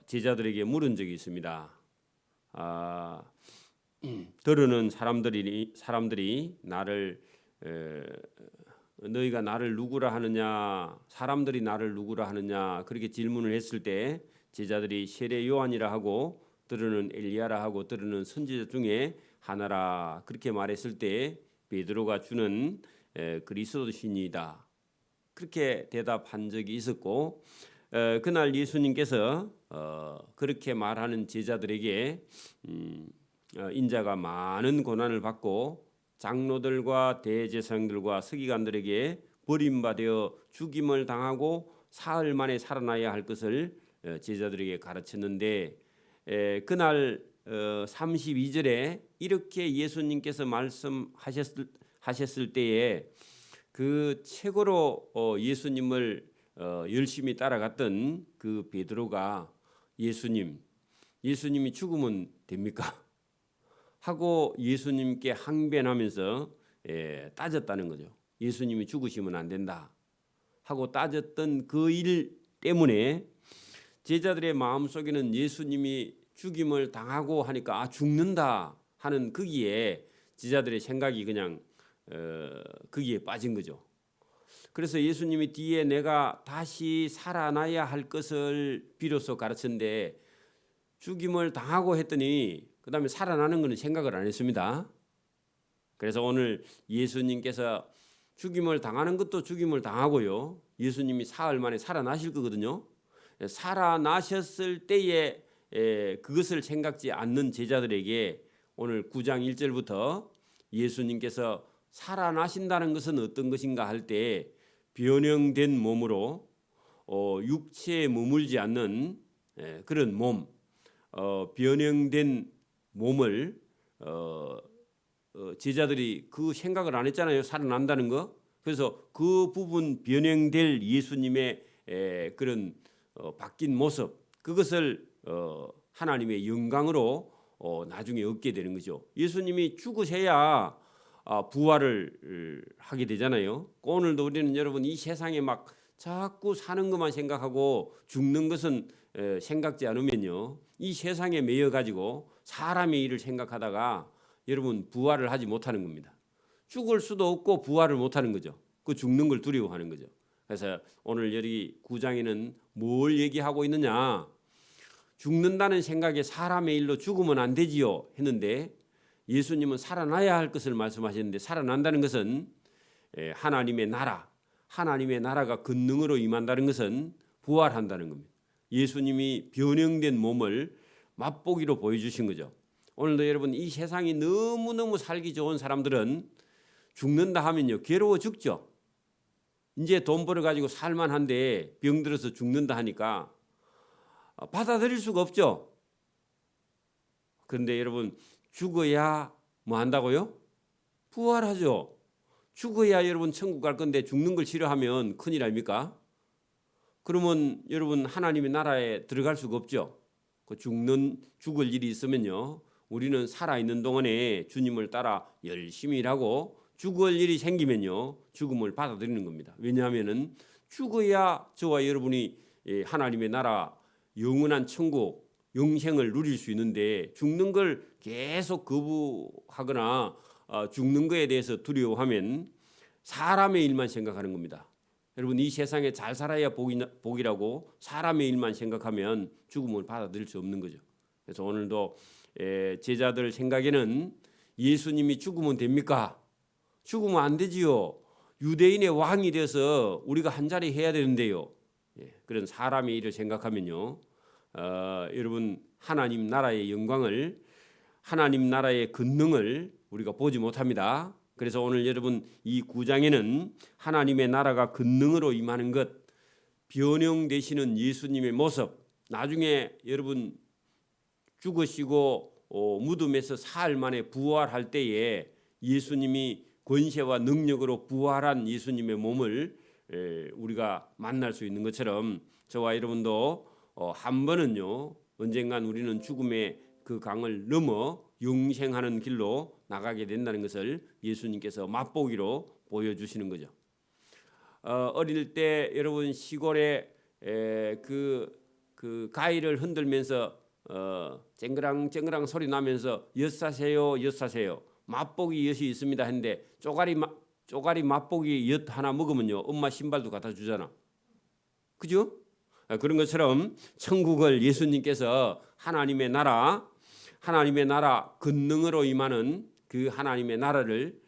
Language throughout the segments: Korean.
제자들에게 물은 적이 있습니다. 들으는 사람들이 나를 너희가 나를 누구라 하느냐, 사람들이 나를 누구라 하느냐, 그렇게 질문을 했을 때 제자들이 세례 요한이라 하고 들으는 엘리야라 하고 들으는 선지자 중에 하나라 그렇게 말했을 때 베드로가 주는 그리스도신이다 그렇게 대답한 적이 있었고, 그날 예수님께서 그렇게 말하는 제자들에게 인자가 많은 고난을 받고 장로들과 대제사장들과 서기관들에게 버림받아 죽임을 당하고 사흘 만에 살아나야 할 것을 제자들에게 가르쳤는데, 그날 32절에 이렇게 예수님께서 말씀하셨을 때에 그 최고로 예수님을 열심히 따라갔던 그 베드로가 예수님이 죽으면 됩니까? 하고 예수님께 항변하면서 따졌다는 거죠. 예수님이 죽으시면 안 된다 하고 따졌던 그 일 때문에 제자들의 마음속에는 예수님이 죽임을 당하고 하니까 죽는다 하는 거기에 제자들의 생각이 그냥 거기에 빠진 거죠. 그래서 예수님이 뒤에 내가 다시 살아나야 할 것을 비로소 가르쳤는데 죽임을 당하고 했더니 그 다음에 살아나는 것은 생각을 안 했습니다. 그래서 오늘 예수님께서 죽임을 당하는 것도 죽임을 당하고요, 예수님이 사흘 만에 살아나실 거거든요. 살아나셨을 때에 그것을 생각지 않는 제자들에게 오늘 9장 1절부터 예수님께서 살아나신다는 것은 어떤 것인가 할 때 변형된 몸으로 육체에 머물지 않는 그런 몸, 변형된 몸을 제자들이 그 생각을 안 했잖아요. 살아난다는 거. 그래서 그 부분 변형될 예수님의 그런 바뀐 모습, 그것을 하나님의 영광으로 나중에 얻게 되는 거죠. 예수님이 죽으셔야 부활을 하게 되잖아요. 오늘도 우리는 여러분 이 세상에 막 자꾸 사는 것만 생각하고 죽는 것은 생각지 않으면요, 이 세상에 매여 가지고 사람의 일을 생각하다가 여러분 부활을 하지 못하는 겁니다. 죽을 수도 없고 부활을 못하는 거죠. 그 죽는 걸 두려워하는 거죠. 그래서 오늘 여기 9장에는 뭘 얘기하고 있느냐, 죽는다는 생각에 사람의 일로 죽으면 안 되지요 했는데 예수님은 살아나야 할 것을 말씀하셨는데, 살아난다는 것은 하나님의 나라가 권능으로 임한다는 것은 부활한다는 겁니다. 예수님이 변형된 몸을 맛보기로 보여주신 거죠. 오늘도 여러분 이 세상이 너무너무 살기 좋은 사람들은 죽는다 하면요 괴로워 죽죠. 이제 돈 벌어가지고 살만한데 병 들어서 죽는다 하니까 받아들일 수가 없죠. 그런데 여러분 죽어야 뭐 한다고요? 부활하죠. 죽어야 여러분 천국 갈 건데 죽는 걸 싫어하면 큰일 아닙니까? 그러면 여러분 하나님의 나라에 들어갈 수가 없죠. 그 죽을 일이 있으면요, 우리는 살아있는 동안에 주님을 따라 열심히 일하고 죽을 일이 생기면요 죽음을 받아들이는 겁니다. 왜냐하면은 죽어야 저와 여러분이 하나님의 나라 영원한 천국 영생을 누릴 수 있는데, 죽는 걸 계속 거부하거나 죽는 거에 대해서 두려워하면 사람의 일만 생각하는 겁니다. 여러분 이 세상에 잘 살아야 복이라고 사람의 일만 생각하면 죽음을 받아들일 수 없는 거죠. 그래서 오늘도 제자들 생각에는 예수님이 죽으면 됩니까? 죽으면 안 되지요. 유대인의 왕이 돼서 우리가 한 자리 해야 되는데요. 그런 사람의 일을 생각하면요, 여러분 하나님 나라의 영광을, 하나님 나라의 권능을 우리가 보지 못합니다. 그래서 오늘 여러분 이 9장에는 하나님의 나라가 권능으로 임하는 것, 변형되시는 예수님의 모습, 나중에 여러분 죽으시고 무덤에서 사흘 만에 부활할 때에 예수님이 권세와 능력으로 부활한 예수님의 몸을 우리가 만날 수 있는 것처럼 저와 여러분도 한 번은요 언젠간 우리는 죽음의 그 강을 넘어 영생하는 길로 나가게 된다는 것을 예수님께서 맛보기로 보여주시는 거죠. 어릴 때 여러분 시골에 그 그 가위를 흔들면서 쨍그랑 소리 나면서 엿사세요 엿사세요 맛보기 엿이 있습니다 했는데 쪼가리 맛보기 엿 하나 먹으면요 엄마 신발도 갖다 주잖아. 그죠? 그런 것처럼 천국을 예수님께서 하나님의 나라 권능으로 임하는 그 하나님의 나라를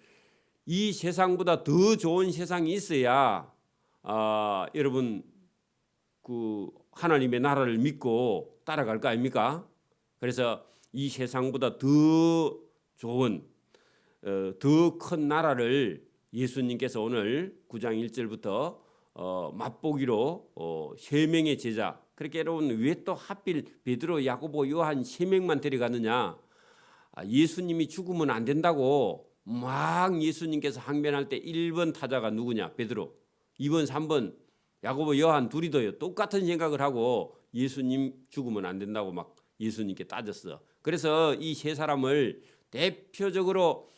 이 세상보다 더 좋은 세상이 있어야 여러분 그 하나님의 나라를 믿고 따라갈 거 아닙니까? 그래서 이 세상보다 더 좋은 더 큰 나라를 예수님께서 오늘 9장 1절부터 맛보기로 세 명의 제자 그렇게 여러분 왜 또 하필 베드로, 야고보, 요한 세 명만 데려갔느냐? 예수님이 죽으면 안 된다고 막 예수님께서 항변할 때 1번 타자가 누구냐? 베드로. 2번, 3번 야고보, 요한 둘이도요. 똑같은 생각을 하고 예수님 죽으면 안 된다고 막 예수님께 따졌어. 그래서 이 세 사람을 대표적으로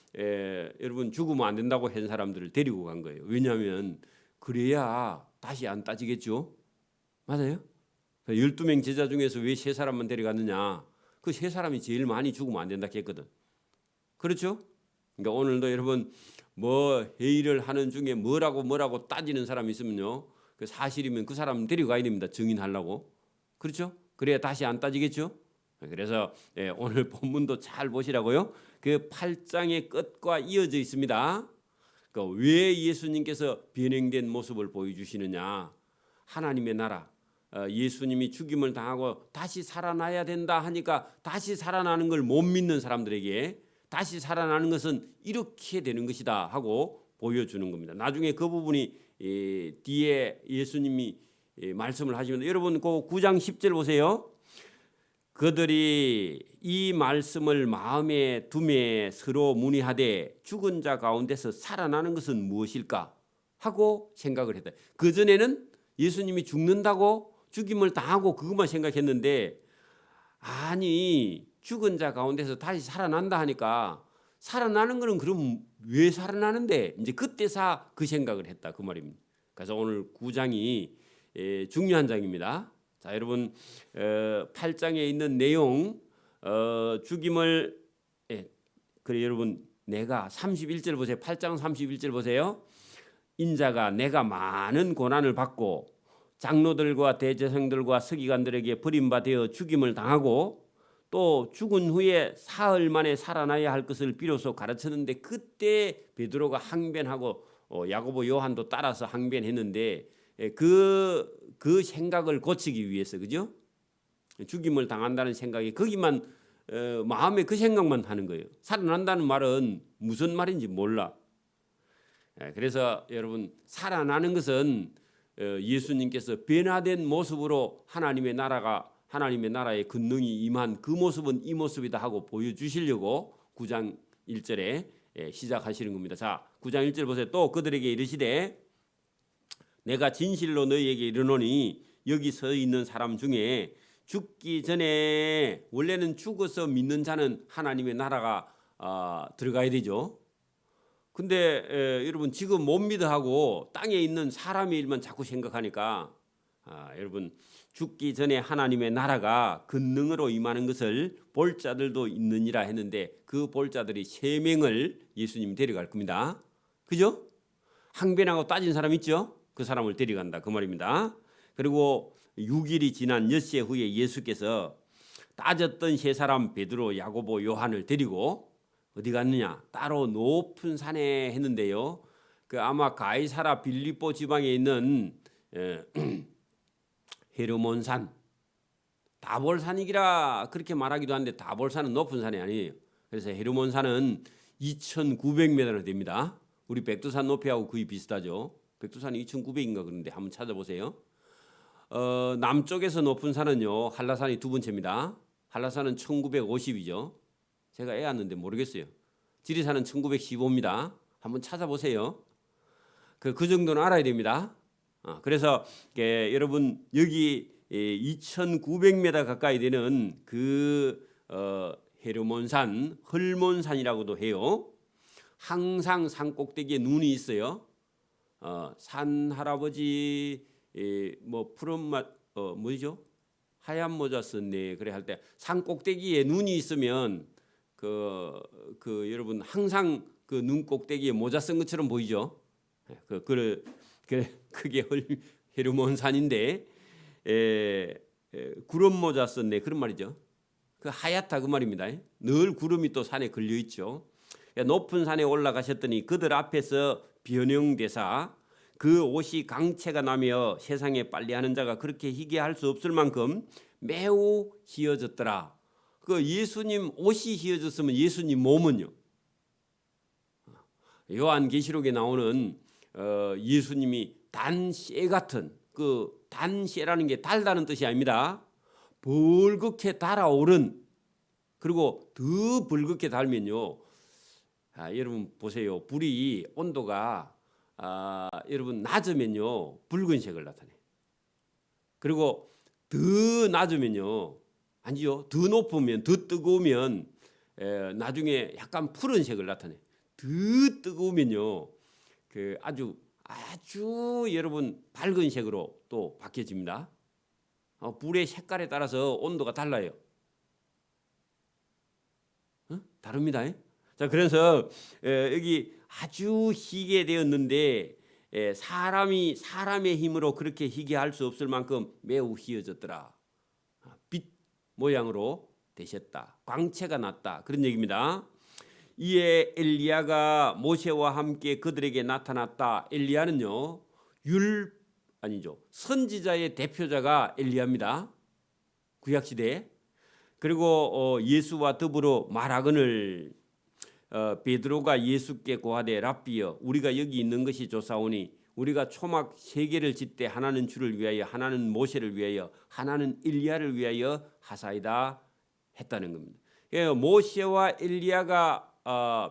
여러분 죽으면 안 된다고 한 사람들을 데리고 간 거예요. 왜냐하면 그래야 다시 안 따지겠죠. 맞아요? 12명 제자 중에서 왜 세 사람만 데려갔느냐? 그 세 사람이 제일 많이 죽으면 안 된다 했거든. 그렇죠? 그러니까 오늘도 여러분 뭐 회의를 하는 중에 뭐라고 따지는 사람이 있으면요. 그 사실이면 그 사람 데려가야 됩니다. 증인하려고. 그렇죠? 그래야 다시 안 따지겠죠? 그래서 오늘 본문도 잘 보시라고요. 그 8장의 끝과 이어져 있습니다. 그러니까 왜 예수님께서 변형된 모습을 보여주시느냐? 하나님의 나라. 예수님이 죽임을 당하고 다시 살아나야 된다 하니까 다시 살아나는 걸 못 믿는 사람들에게 다시 살아나는 것은 이렇게 되는 것이다 하고 보여주는 겁니다. 나중에 그 부분이 뒤에 예수님이 말씀을 하시면 여러분 그 9장 10절 보세요. 그들이 이 말씀을 마음에 두매 서로 문의하되 죽은 자 가운데서 살아나는 것은 무엇일까 하고 생각을 했다. 그전에는 예수님이 죽는다고 죽임을 당하고 그것만 생각했는데 아니 죽은 자 가운데서 다시 살아난다 하니까 살아나는 거는 그럼 왜 살아나는데 이제 그때서 그 생각을 했다 그 말입니다. 그래서 오늘 9장이 중요한 장입니다. 자 여러분 8장에 있는 내용 죽임을 그래 여러분 내가 31절 보세요. 8장 31절 보세요. 인자가 내가 많은 고난을 받고 장로들과 대제사장들과 서기관들에게 버림받아 죽임을 당하고 또 죽은 후에 사흘 만에 살아나야 할 것을 비로소 가르쳤는데 그때 베드로가 항변하고 야고보 요한도 따라서 항변했는데 그 생각을 고치기 위해서 그죠? 죽임을 당한다는 생각이 거기만 마음에 그 생각만 하는 거예요. 살아난다는 말은 무슨 말인지 몰라. 그래서 여러분 살아나는 것은 예수님께서 변화된 모습으로 하나님의 나라의 권능이 임한 그 모습은 이 모습이다 하고 보여주시려고 9장 1절에 시작하시는 겁니다. 자 9장 1절 보세요. 또 그들에게 이르시되 내가 진실로 너희에게 이르노니 여기 서 있는 사람 중에 죽기 전에 원래는 죽어서 믿는 자는 하나님의 나라가 들어가야 되죠. 근데 여러분 지금 못 믿어하고 땅에 있는 사람의 일만 자꾸 생각하니까 여러분 죽기 전에 하나님의 나라가 권능으로 임하는 것을 볼 자들도 있느니라 했는데 그 볼 자들이 3명을 예수님이 데려갈 겁니다. 그죠? 항변하고 따진 사람 있죠? 그 사람을 데려간다 그 말입니다. 그리고 6일이 지난 엿새 후에 예수께서 따졌던 세 사람 베드로, 야고보, 요한을 데리고 어디 갔느냐? 따로 높은 산에 했는데요. 그 아마 가이사라 빌립보 지방에 있는 헤르몬산, 다볼산이기라 그렇게 말하기도 하는데 다볼산은 높은 산이 아니에요. 그래서 헤르몬산은 2,900m나 됩니다. 우리 백두산 높이하고 거의 비슷하죠. 백두산이 2,900인가 그런데 한번 찾아보세요. 남쪽에서 높은 산은요 한라산이 두 번째입니다. 한라산은 1950이죠. 제가 애 왔는데 모르겠어요. 지리산은 1915입니다. 한번 찾아보세요. 그 정도는 알아야 됩니다. 그래서 여러분 여기 2,900m 가까이 되는 그 헤르몬산, 헐몬산이라고도 해요. 항상 산 꼭대기에 눈이 있어요. 산 할아버지 뭐 푸른 맛 뭐죠? 하얀 모자 썼네. 그래 할 때 산 꼭대기에 눈이 있으면 여러분 항상 그 눈 꼭대기에 모자 쓴 것처럼 보이죠. 그게 헤르몬 산인데 구름 모자 썼네 그런 말이죠. 그 하얗다 그 말입니다. 늘 구름이 또 산에 걸려 있죠. 높은 산에 올라가셨더니 그들 앞에서 변형되사 그 옷이 강체가 나며 세상에 빨래하는 자가 그렇게 희게할 수 없을 만큼 매우 희어졌더라. 그 예수님 옷이 희어졌으면 예수님 몸은요. 요한계시록에 나오는 예수님이 단쇠 같은 그 단쇠라는 게 달다는 뜻이 아닙니다. 벌겋게 달아오른 그리고 더 벌겋게 달면요. 여러분 보세요. 불이 온도가 여러분 낮으면요 붉은색을 나타내. 그리고 더 낮으면요 아니죠. 더 높으면 더 뜨거우면 나중에 약간 푸른색을 나타내. 더 뜨거우면요 그 아주 여러분 밝은 색으로 또 바뀌어집니다. 불의 색깔에 따라서 온도가 달라요. 다릅니다. 자, 그래서 여기 아주 희게 되었는데 사람의 힘으로 그렇게 희게 할 수 없을 만큼 매우 희어졌더라. 빛 모양으로 되셨다. 광채가 났다. 그런 얘기입니다. 이에 엘리야가 모세와 함께 그들에게 나타났다. 엘리야는요 선지자의 대표자가 엘리야입니다. 구약 시대. 그리고 예수와 더불어 말하거늘 베드로가 예수께 고하되 랍비여 우리가 여기 있는 것이 좋사오니 우리가 초막 세 개를 짓되 하나는 주를 위하여 하나는 모세를 위하여 하나는 엘리야를 위하여 하사이다 했다는 겁니다. 모세와 엘리야가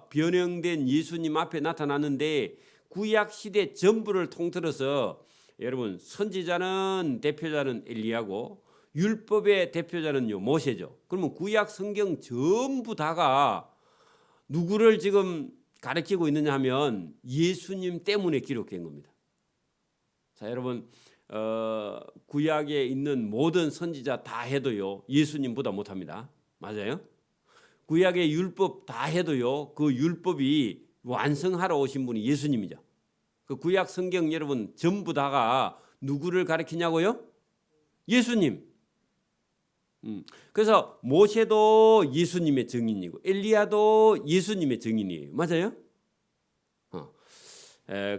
변형된 예수님 앞에 나타났는데 구약 시대 전부를 통틀어서 여러분 선지자는 대표자는 엘리야고 율법의 대표자는요 모세죠. 그러면 구약 성경 전부 다가 누구를 지금 가리키고 있느냐 하면 예수님 때문에 기록된 겁니다. 자 여러분 구약에 있는 모든 선지자 다 해도요 예수님보다 못합니다. 맞아요? 구약의 율법 다 해도요 그 율법이 완성하러 오신 분이 예수님이죠. 그 구약 성경 여러분 전부 다가 누구를 가리키냐고요? 예수님. 그래서 모세도 예수님의 증인이고 엘리야도 예수님의 증인이에요. 맞아요?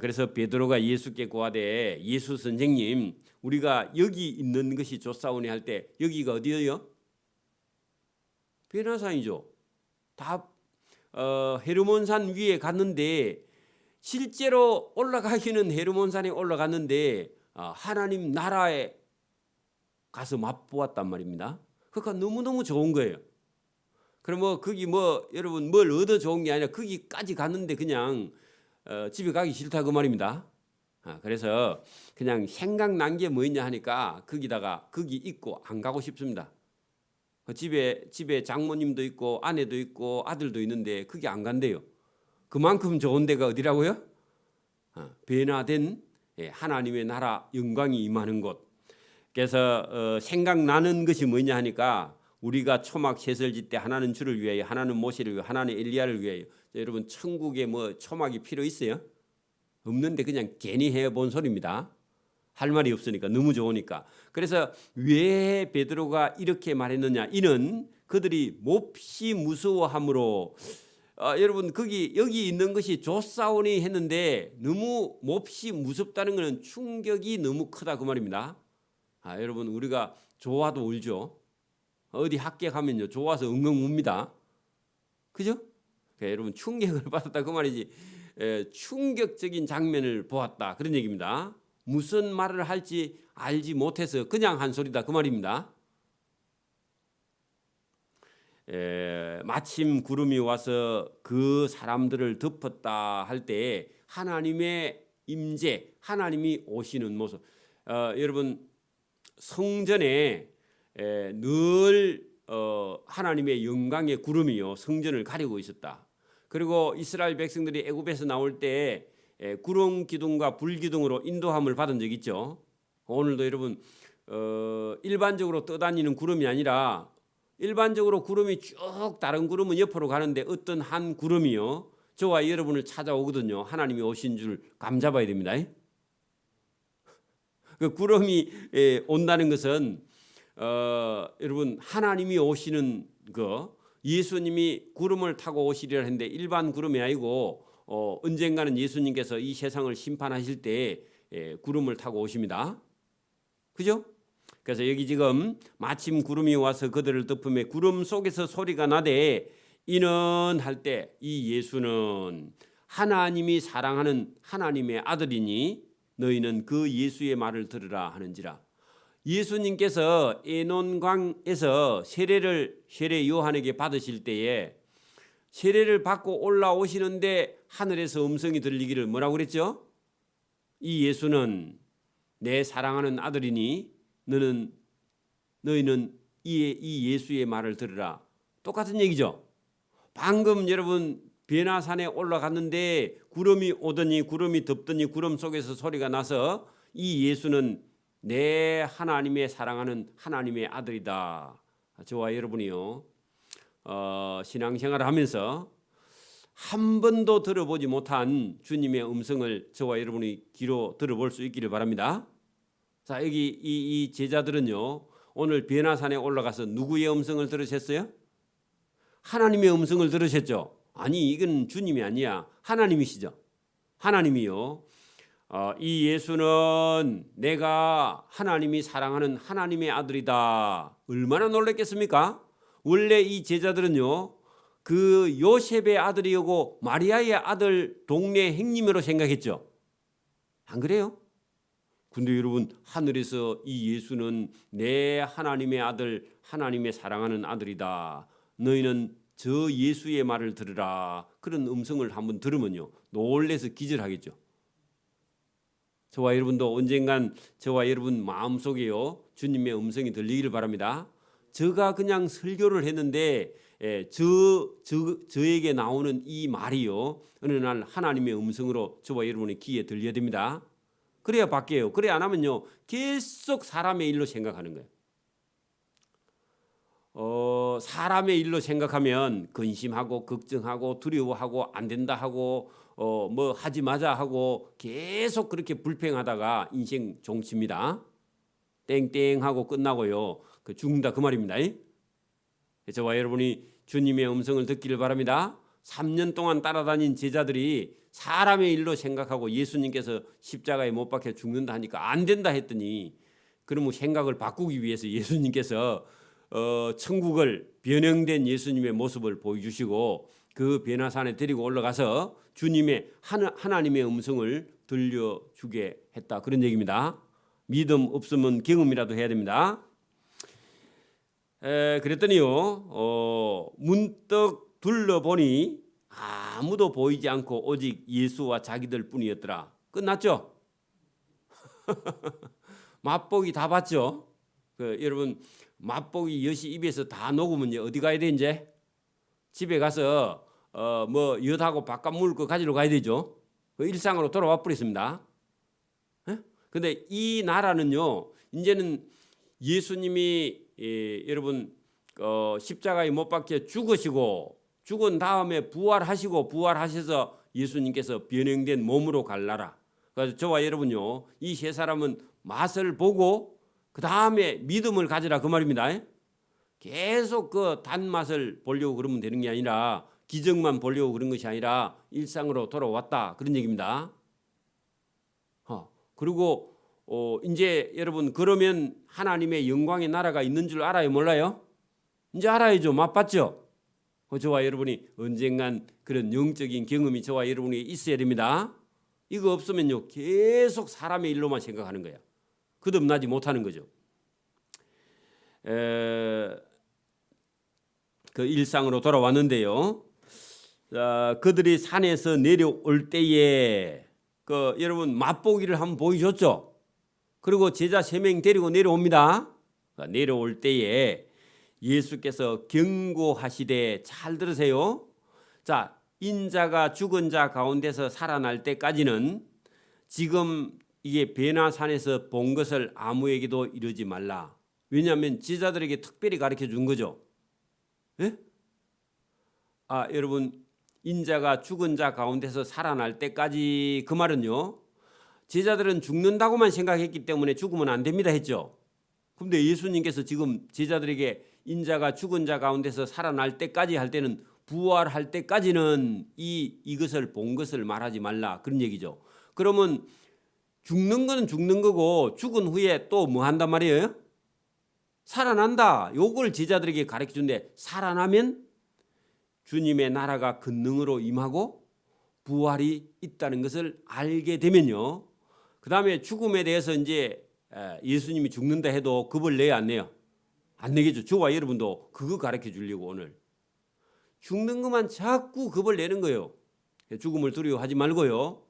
그래서 베드로가 예수께 고하되 예수 선생님 우리가 여기 있는 것이 좋사오니 할 때 여기가 어디예요? 베나산이죠. 다 헤르몬산 위에 갔는데 실제로 올라가기는 헤르몬산에 올라갔는데 하나님 나라에 가서 맛보았단 말입니다. 그러니까 너무너무 좋은 거예요. 그럼 거기 여러분 뭘 얻어 좋은 게 아니라 거기까지 갔는데 그냥 집에 가기 싫다 그 말입니다. 그래서 그냥 생각난 게 뭐였냐 하니까 거기 있고 안 가고 싶습니다. 집에 장모님도 있고 아내도 있고 아들도 있는데 거기 안 간대요. 그만큼 좋은 데가 어디라고요? 변화된 하나님의 나라 영광이 임하는 곳. 그래서 생각나는 것이 뭐냐 하니까 우리가 초막 셋을 짓되 하나는 주를 위하여 하나는 모세를 위하여 하나는 엘리야를 위하여. 여러분 천국에 초막이 필요 있어요? 없는데 그냥 괜히 해본 소리입니다. 할 말이 없으니까 너무 좋으니까. 그래서 왜 베드로가 이렇게 말했느냐? 이는 그들이 몹시 무서워함으로 여러분 여기 있는 것이 좋사오니 했는데 너무 몹시 무섭다는 것은 충격이 너무 크다 그 말입니다. 여러분 우리가 좋아도 울죠. 어디 합격하면요 좋아서 엉엉 웁니다. 그죠? 그러니까 여러분 충격을 받았다 그 말이지. 충격적인 장면을 보았다 그런 얘기입니다. 무슨 말을 할지 알지 못해서 그냥 한 소리다 그 말입니다. 마침 구름이 와서 그 사람들을 덮었다 할 때 하나님의 임재, 하나님이 오시는 모습. 여러분 성전에 늘 하나님의 영광의 구름이요 성전을 가리고 있었다. 그리고 이스라엘 백성들이 애굽에서 나올 때 구름 기둥과 불 기둥으로 인도함을 받은 적 있죠. 오늘도 여러분 일반적으로 떠다니는 구름이 아니라 일반적으로 구름이 쭉 다른 구름은 옆으로 가는데 어떤 한 구름이요 저와 여러분을 찾아오거든요. 하나님이 오신 줄 감잡아야 됩니다. 그 구름이 온다는 것은 여러분 하나님이 오시는 거 예수님이 구름을 타고 오시리라 했는데 일반 구름이 아니고 언젠가는 예수님께서 이 세상을 심판하실 때 구름을 타고 오십니다. 그죠? 그래서 여기 지금 마침 구름이 와서 그들을 덮음에 구름 속에서 소리가 나되 이는 할 때 이 예수는 하나님이 사랑하는 하나님의 아들이니 너희는 그 예수의 말을 들으라 하는지라. 예수님께서 에논강에서 세례 요한에게 받으실 때에 세례를 받고 올라오시는데 하늘에서 음성이 들리기를 뭐라고 그랬죠? 이 예수는 내 사랑하는 아들이니 너희는 이 예수의 말을 들으라. 똑같은 얘기죠. 방금 여러분 베나산에 올라갔는데 구름이 오더니 구름이 덮더니 구름 속에서 소리가 나서 이 예수는 내 하나님의 사랑하는 하나님의 아들이다. 저와 여러분이요 신앙생활을 하면서 한 번도 들어보지 못한 주님의 음성을 저와 여러분이 귀로 들어볼 수 있기를 바랍니다. 자, 여기 이 제자들은요 오늘 베나산에 올라가서 누구의 음성을 들으셨어요? 하나님의 음성을 들으셨죠? 아니 이건 주님이 아니야. 하나님이시죠. 하나님이요. 이 예수는 내가 하나님이 사랑하는 하나님의 아들이다. 얼마나 놀랐겠습니까? 원래 이 제자들은요 그 요셉의 아들이고 마리아의 아들 동네 행님으로 생각했죠. 안 그래요? 근데 여러분 하늘에서 이 예수는 내 하나님의 아들 하나님의 사랑하는 아들이다. 너희는 저 예수의 말을 들으라. 그런 음성을 한번 들으면요 놀라서 기절하겠죠. 저와 여러분도 언젠간 저와 여러분 마음속에요 주님의 음성이 들리기를 바랍니다. 제가 그냥 설교를 했는데 저에게 나오는 이 말이요 어느 날 하나님의 음성으로 저와 여러분의 귀에 들려야 됩니다. 그래야 바뀌어요. 그래 안 하면요 계속 사람의 일로 생각하는 거예요. 사람의 일로 생각하면 근심하고 걱정하고 두려워하고 안 된다 하고 뭐 하지 마자 하고 계속 그렇게 불평하다가 인생 종칩니다. 땡땡하고 끝나고요 죽는다 그 말입니다. 저와 여러분이 주님의 음성을 듣기를 바랍니다. 3년 동안 따라다닌 제자들이 사람의 일로 생각하고 예수님께서 십자가에 못 박혀 죽는다 하니까 안 된다 했더니 그러면 생각을 바꾸기 위해서 예수님께서 천국을 변형된 예수님의 모습을 보여주시고 그 베나산에 데리고 올라가서 주님의 하나님의 음성을 들려주게 했다. 그런 얘기입니다. 믿음 없으면 경험이라도 해야 됩니다. 그랬더니요 문득 둘러보니 아무도 보이지 않고 오직 예수와 자기들 뿐이었더라. 끝났죠? 맛보기 다 봤죠? 여러분 맛보기 엿이 입에서 다 녹으면 어디 가야 돼 이제? 집에 가서 뭐 엿하고 바깥 물 거 가지러 가야 되죠. 일상으로 돌아와 버렸습니다. 근데 이 나라는요 이제는 예수님이 여러분 십자가에 못 박혀 죽으시고 죽은 다음에 부활하셔서 예수님께서 변형된 몸으로 갈 나라. 그래서 저와 여러분요 이 세 사람은 맛을 보고 그 다음에 믿음을 가지라 그 말입니다. 계속 그 단맛을 보려고 그러면 되는 게 아니라 기적만 보려고 그런 것이 아니라 일상으로 돌아왔다 그런 얘기입니다. 그리고 이제 여러분 그러면 하나님의 영광의 나라가 있는 줄 알아요 몰라요? 이제 알아야죠. 맛봤죠? 저와 여러분이 언젠간 그런 영적인 경험이 저와 여러분이 있어야 됩니다. 이거 없으면요 계속 사람의 일로만 생각하는 거예요. 거듭나지 못하는 거죠. 그 일상으로 돌아왔는데요. 그들이 산에서 내려올 때에 여러분 맛보기를 한번 보여줬죠. 그리고 제자 3명 데리고 내려옵니다. 내려올 때에 예수께서 경고하시되 잘 들으세요. 자, 인자가 죽은 자 가운데서 살아날 때까지는 지금 이게 베나산에서 본 것을 아무에게도 이르지 말라. 왜냐하면 제자들에게 특별히 가르쳐 준 거죠. 예? 여러분, 인자가 죽은 자 가운데서 살아날 때까지, 그 말은요, 제자들은 죽는다고만 생각했기 때문에 죽으면 안 됩니다 했죠. 그런데 예수님께서 지금 제자들에게 인자가 죽은 자 가운데서 살아날 때까지 할 때는, 부활할 때까지는 이것을 본 것을 말하지 말라, 그런 얘기죠. 그러면 죽는 거는 죽는 거고 죽은 후에 또 뭐 한단 말이에요? 살아난다. 요걸 제자들에게 가르쳐 준대. 살아나면 주님의 나라가 권능으로 임하고 부활이 있다는 것을 알게 되면요, 그 다음에 죽음에 대해서 이제 예수님이 죽는다 해도 겁을 내야 안 내요? 안 내겠죠. 저와 여러분도 그거 가르쳐 주려고 오늘 죽는 것만 자꾸 겁을 내는 거예요. 죽음을 두려워하지 말고요,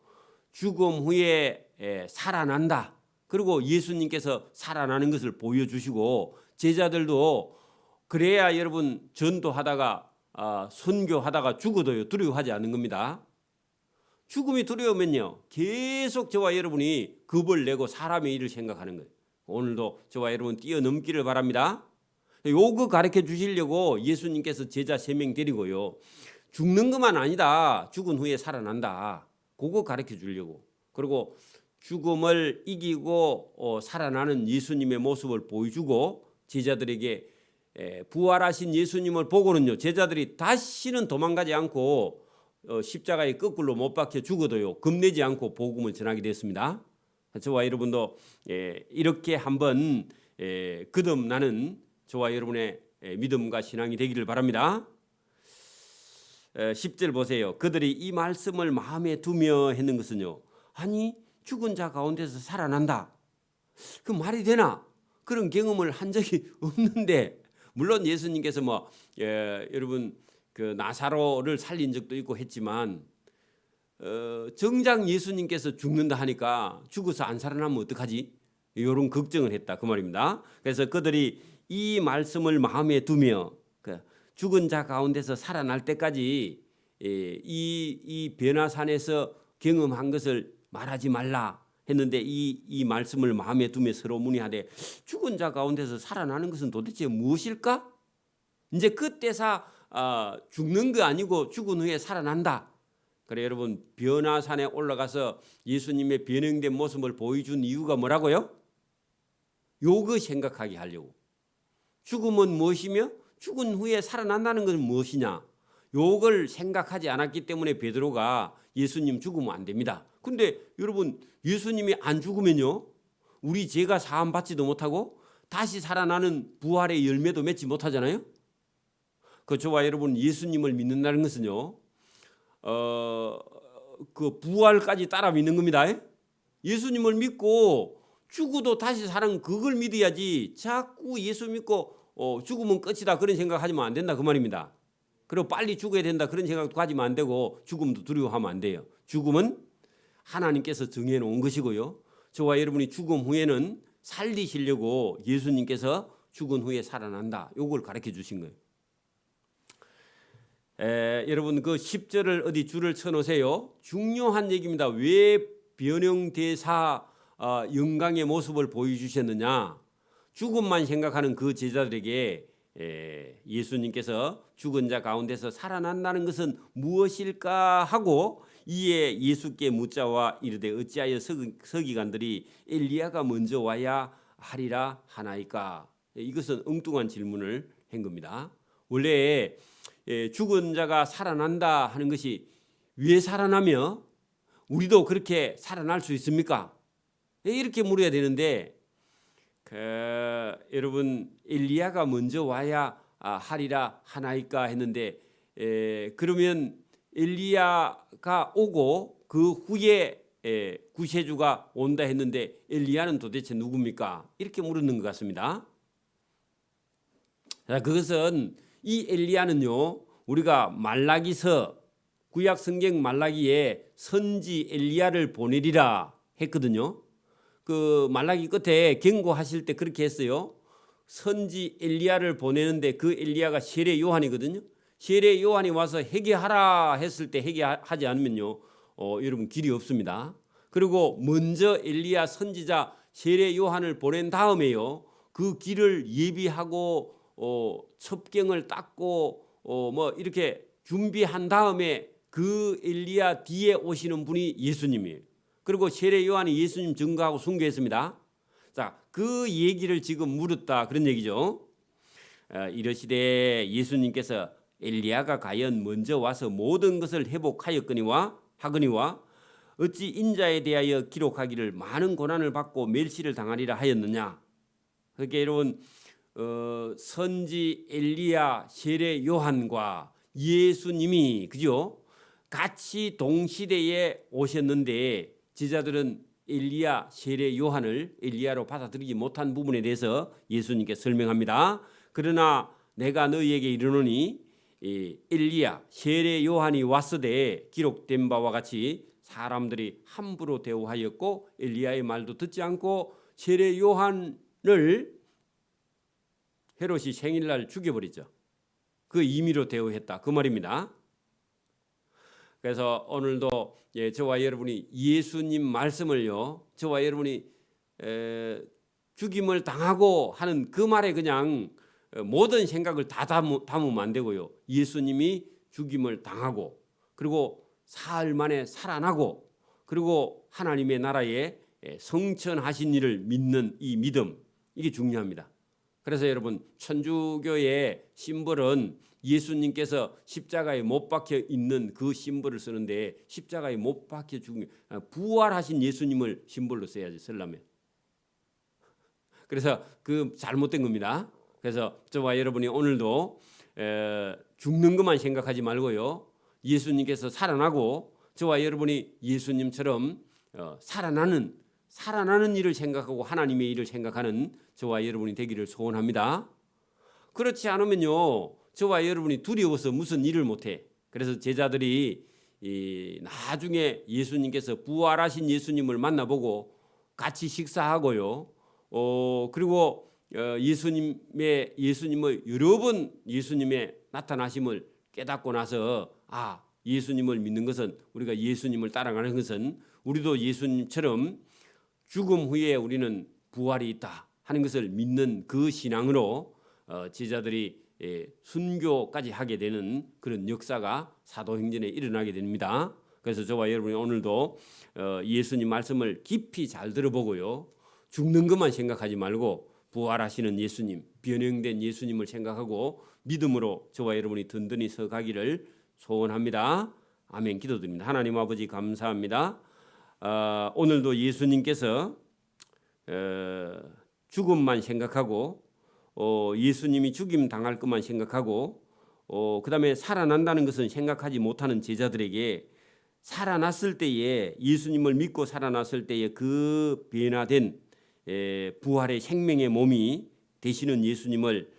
죽음 후에 살아난다. 그리고 예수님께서 살아나는 것을 보여주시고, 제자들도 그래야 여러분 전도하다가 선교하다가 죽어도요 두려워하지 않는 겁니다. 죽음이 두려우면요 계속 저와 여러분이 겁을 내고 사람의 일을 생각하는 거예요. 오늘도 저와 여러분 뛰어넘기를 바랍니다. 요거 가르쳐 주시려고 예수님께서 제자 3명 데리고요, 죽는 것만 아니다, 죽은 후에 살아난다, 그거 가르쳐 주려고. 그리고 죽음을 이기고 살아나는 예수님의 모습을 보여주고, 제자들에게 부활하신 예수님을 보고는요, 제자들이 다시는 도망가지 않고 십자가에 거꾸로 못 박혀 죽어도요 겁내지 않고 복음을 전하게 됐습니다. 저와 여러분도 이렇게 한번 거듭나는 저와 여러분의 믿음과 신앙이 되기를 바랍니다. 10절 보세요. 그들이 이 말씀을 마음에 두며 했는 것은요, 아니 죽은 자 가운데서 살아난다, 그 말이 되나? 그런 경험을 한 적이 없는데, 물론 예수님께서 여러분 그 나사로를 살린 적도 있고 했지만, 정작 예수님께서 죽는다 하니까 죽어서 안 살아나면 어떡하지? 이런 걱정을 했다, 그 말입니다. 그래서 그들이 이 말씀을 마음에 두며 죽은 자 가운데서 살아날 때까지 이 변화산에서 경험한 것을 말하지 말라 했는데, 이 말씀을 마음에 두며 서로 문의하되, 죽은 자 가운데서 살아나는 것은 도대체 무엇일까? 이제 그때서 죽는 거 아니고 죽은 후에 살아난다. 그래 여러분, 변화산에 올라가서 예수님의 변형된 모습을 보여준 이유가 뭐라고요? 요거 생각하게 하려고. 죽음은 무엇이며 죽은 후에 살아난다는 것은 무엇이냐, 요걸 생각하지 않았기 때문에 베드로가 예수님 죽으면 안 됩니다. 근데 여러분, 예수님이 안 죽으면요 우리 죄가 사함 받지도 못하고 다시 살아나는 부활의 열매도 맺지 못하잖아요. 그 저와 여러분, 예수님을 믿는다는 것은요 그 부활까지 따라 믿는 겁니다. 예수님을 믿고 죽어도 다시 사는 그걸 믿어야지, 자꾸 예수 믿고 죽으면 끝이다 그런 생각하지면 안 된다, 그 말입니다. 그리고 빨리 죽어야 된다 그런 생각도 가지면 안 되고, 죽음도 두려워하면 안 돼요. 죽음은 하나님께서 정해놓은 것이고요, 저와 여러분이 죽음 후에는 살리시려고 예수님께서 죽은 후에 살아난다, 요걸 가르쳐 주신 거예요. 여러분 그 10절을 어디 줄을 쳐놓으세요. 중요한 얘기입니다. 왜 변형대사 영광의 모습을 보여주셨느냐. 죽음만 생각하는 그 제자들에게 예수님께서 죽은 자 가운데서 살아난다는 것은 무엇일까 하고, 이에 예수께 묻자와 이르되 어찌하여 서기관들이 엘리야가 먼저 와야 하리라 하나이까. 이것은 엉뚱한 질문을 한 겁니다. 원래 죽은 자가 살아난다 하는 것이 왜 살아나며 우리도 그렇게 살아날 수 있습니까? 이렇게 물어야 되는데, 여러분 엘리야가 먼저 와야 하리라 하나이까 했는데, 그러면 엘리야가 오고 그 후에 구세주가 온다 했는데, 엘리야는 도대체 누굽니까? 이렇게 물었는 것 같습니다. 자, 그것은 이 엘리야는요, 우리가 말라기서 구약 성경 말라기에 선지 엘리야를 보내리라 했거든요. 그 말라기 끝에 경고하실 때 그렇게 했어요. 선지 엘리야를 보내는데 그 엘리야가 세례 요한이거든요. 세례 요한이 와서 회개하라 했을 때 회개하지 않으면요 여러분 길이 없습니다. 그리고 먼저 엘리야 선지자 세례 요한을 보낸 다음에요. 그 길을 예비하고 첩경을 닦고 뭐 이렇게 준비한 다음에 그 엘리야 뒤에 오시는 분이 예수님이에요. 그리고 세례 요한이 예수님 증거하고 순교했습니다. 자, 그 얘기를 지금 물었다 그런 얘기죠. 이르시되 예수님께서 엘리야가 과연 먼저 와서 모든 것을 회복하였거니와 하거니와 어찌 인자에 대하여 기록하기를 많은 고난을 받고 멸시를 당하리라 하였느냐. 그러니까 여러분 선지 엘리야 세례 요한과 예수님이 그죠? 같이 동시대에 오셨는데 제자들은 엘리야 세례 요한을 엘리야로 받아들이지 못한 부분에 대해서 예수님께 설명합니다. 그러나 내가 너희에게 이르노니 엘리야 세례 요한이 왔으되 기록된 바와 같이 사람들이 함부로 대우하였고 엘리야의 말도 듣지 않고 세례 요한을 헤롯이 생일날 죽여버리죠. 그 임의로 대우했다 그 말입니다. 그래서 오늘도 저와 여러분이 예수님 말씀을요, 저와 여러분이 죽임을 당하고 하는 그 말에 그냥 모든 생각을 다 담으면 안 되고요. 예수님이 죽임을 당하고 그리고 사흘 만에 살아나고 그리고 하나님의 나라에 성천하신 일을 믿는 이 믿음, 이게 중요합니다. 그래서 여러분 천주교의 심벌은 예수님께서 십자가에 못 박혀 있는 그 심벌을 쓰는데 십자가에 못 박혀 죽은 부활하신 예수님을 심벌로 써야지 쓰려면. 그래서 그 잘못된 겁니다. 그래서 저와 여러분이 오늘도 죽는 것만 생각하지 말고요. 예수님께서 살아나고 저와 여러분이 예수님처럼 살아나는 일을 생각하고 하나님의 일을 생각하는 저와 여러분이 되기를 소원합니다. 그렇지 않으면요, 저와 여러분이 두려워서 무슨 일을 못해. 그래서 제자들이 나중에 예수님께서 부활하신 예수님을 만나보고 같이 식사하고요. 그리고 예수님을 여러 번 예수님의 나타나심을 깨닫고 나서 예수님을 믿는 것은, 우리가 예수님을 따라가는 것은 우리도 예수님처럼 죽음 후에 우리는 부활이 있다 하는 것을 믿는 그 신앙으로 제자들이 순교까지 하게 되는 그런 역사가 사도행전에 일어나게 됩니다. 그래서 저와 여러분이 오늘도 예수님 말씀을 깊이 잘 들어보고요. 죽는 것만 생각하지 말고 부활하시는 예수님, 변형된 예수님을 생각하고 믿음으로 저와 여러분이 든든히 서가기를 소원합니다. 아멘. 기도드립니다. 하나님 아버지 감사합니다. 오늘도 예수님께서 죽음만 생각하고 예수님이 죽임 당할 것만 생각하고 그 다음에 살아난다는 것은 생각하지 못하는 제자들에게 살아났을 때에, 예수님을 믿고 살아났을 때에 그 변화된 부활의 생명의 몸이 되시는 예수님을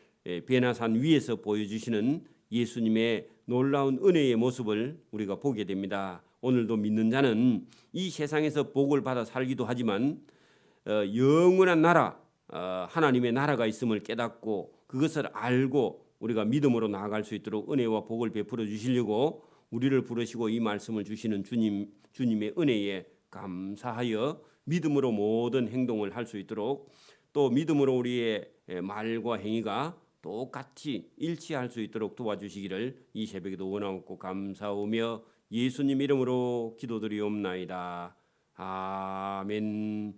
변화산 위에서 보여주시는 예수님의 놀라운 은혜의 모습을 우리가 보게 됩니다. 오늘도 믿는 자는 이 세상에서 복을 받아 살기도 하지만 영원한 나라, 하나님의 나라가 있음을 깨닫고 그것을 알고 우리가 믿음으로 나아갈 수 있도록 은혜와 복을 베풀어 주시려고 우리를 부르시고 이 말씀을 주시는 주님의 은혜에 감사하여 믿음으로 모든 행동을 할 수 있도록, 또 믿음으로 우리의 말과 행위가 똑같이 일치할 수 있도록 도와주시기를 이 새벽에도 원하옵고 감사하며 예수님 이름으로 기도드리옵나이다. 아멘.